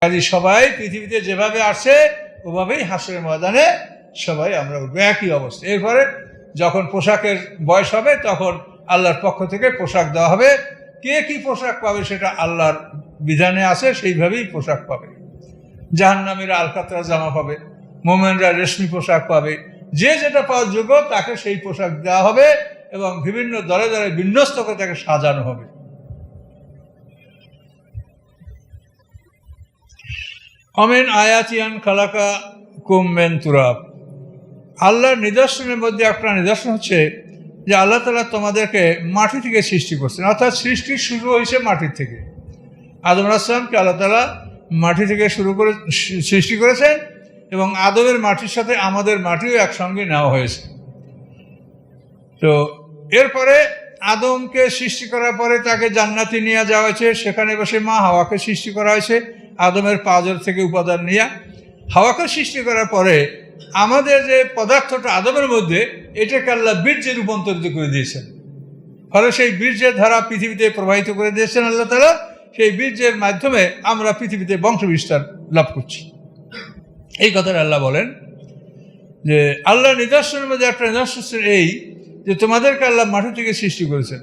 কাজে সবাই পৃথিবীতে যেভাবে আসে ওভাবেই হাসরের ময়দানে সবাই আমরা উঠবো, একই অবস্থা। এরপরে যখন পোশাকের বয়স হবে তখন আল্লাহর পক্ষ থেকে পোশাক দেওয়া হবে। কে কি পোশাক পাবে সেটা আল্লাহর বিধানে আছে, সেইভাবেই পোশাক পাবে। জাহান্নামীরা আলকাতরা জামা পাবে, মোমেনরা রেশমি পোশাক পাবে। যে যেটা পাওয়ার যোগ্য তাকে সেই পোশাক দেওয়া হবে এবং বিভিন্ন দলে দলে বিন্যস্ত করে তাকে সাজানো হবে। অমেন আয়াতিয়ান খালাকা কুম্মেন তুরাব। আল্লাহর নিদর্শনের মধ্যে একটা নিদর্শন হচ্ছে যে আল্লাহ তাআলা তোমাদেরকে মাটি থেকে সৃষ্টি করছেন, অর্থাৎ সৃষ্টি শুরু হয়েছে মাটির থেকে। আদম আলাইহিস সালামকে আল্লাহ তাআলা মাটি থেকে সৃষ্টি করেছেন এবং আদমের মাটির সাথে আমাদের মাটিও একসঙ্গে নেওয়া হয়েছে। তো এরপরে আদমকে সৃষ্টি করার পরে তাকে জান্নাতে নিয়ে যাওয়া হয়েছে, সেখানে বসে মা হাওয়াকে সৃষ্টি করা হয়েছে আদমের পাঁজর থেকে উপাদান নিয়ে। হাওয়াকে সৃষ্টি করার পরে আমাদের যে পদার্থটা আদমের মধ্যে, এটাকে আল্লাহ বীর্যে রূপান্তরিত করে দিয়েছেন। ফলে সেই বীর্যের ধারা পৃথিবীতে প্রবাহিত করে দিয়েছেন আল্লাহ তাআলা। সেই বীর্যের মাধ্যমে আমরা পৃথিবীতে বংশ বিস্তার লাভ করছি। এই কথাটা আল্লাহ বলেন যে আল্লাহ নিদর্শনের মধ্যে একটা নিদর্শন এই যে তোমাদেরকে আল্লাহ মাটি থেকে সৃষ্টি করেছেন,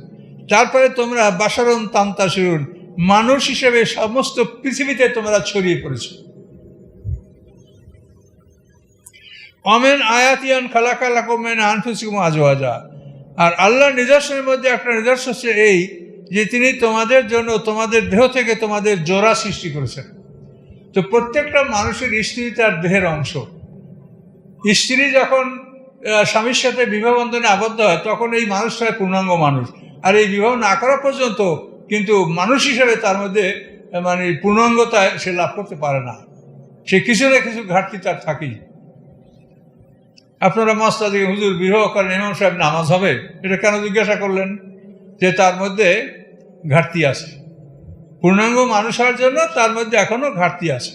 তারপরে তোমরা বাশারুন তানতাশিরুন, মানুষ হিসেবে সমস্ত পৃথিবীতে তোমরা ছড়িয়ে পড়েছো। অমেন আয়াতিয়ান খালাকা লাকুম মিন আনফুসিকুম আজওয়াজা। আর আল্লাহর নিদর্শনের মধ্যে একটা নিদর্শন হচ্ছে এই যে তিনি তোমাদের জন্য তোমাদের দেহ থেকে তোমাদের জোড়া সৃষ্টি করেছেন। তো প্রত্যেকটা মানুষের স্ত্রী তার দেহের অংশ। স্ত্রী যখন স্বামীর সাথে বিবাহ বন্ধনে আবদ্ধ হয় তখন এই মানুষটা পূর্ণাঙ্গ মানুষ। আর এই বিবাহ না করা পর্যন্ত কিন্তু মানুষ হিসেবে তার মধ্যে মানে পূর্ণাঙ্গতা সে লাভ করতে পারে না, সে কিছু না কিছু ঘাটতি তার থাকেই। আপনারা মস্তাদি হুজুর বিবাহ করেন, ইমাম সাহেব নামাজ হবে, এটা কেন জিজ্ঞাসা করলেন? যে তার মধ্যে ঘাটতি আছে। পূর্ণাঙ্গ মানুষ হওয়ার জন্য তার মধ্যে এখনো ঘাটতি আছে।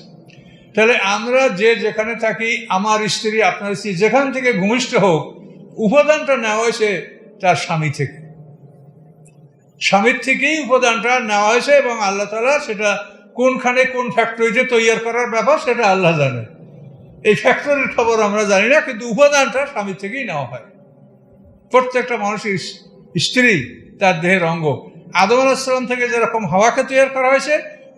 তাহলে আমরা যে যেখানে থাকি, আমার স্ত্রী আপনার স্ত্রী যেখান থেকে ভূমিষ্ঠ হোক, উপাদানটা নেওয়া হয়েছে তার স্বামী থেকে। স্বামীর থেকেই উপাদানটা নেওয়া হয়েছে এবং আল্লাহ তাআলা সেটা কোনখানে কোন ফ্যাক্টরিতে তৈরি করার ব্যাপার সেটা আল্লাহ জানে। এই ফ্যাক্টরির খবর আমরা জানি না, কিন্তু উপাদানটা স্বামীর থেকেই নেওয়া হয়। প্রত্যেকটা মানুষের স্ত্রী তার দেহের অঙ্গ। আদম আলাইহিস সালাম থেকে যেরকম হাওয়াকে তৈরি করা হয়েছে,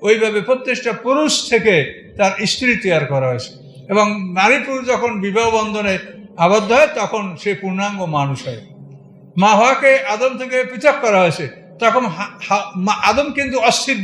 ওইভাবে প্রত্যেকটা পুরুষ থেকে তার স্ত্রী তৈরি করা হয়েছে। এবং নারী পুরুষ যখন বিবাহ বন্ধনে আবদ্ধ হয় তখন সে পূর্ণাঙ্গ মানুষ হয়। মা হাওয়াকে আদম থেকে পৃথক করা হয়েছে, তখন আদম কিন্তু অস্থির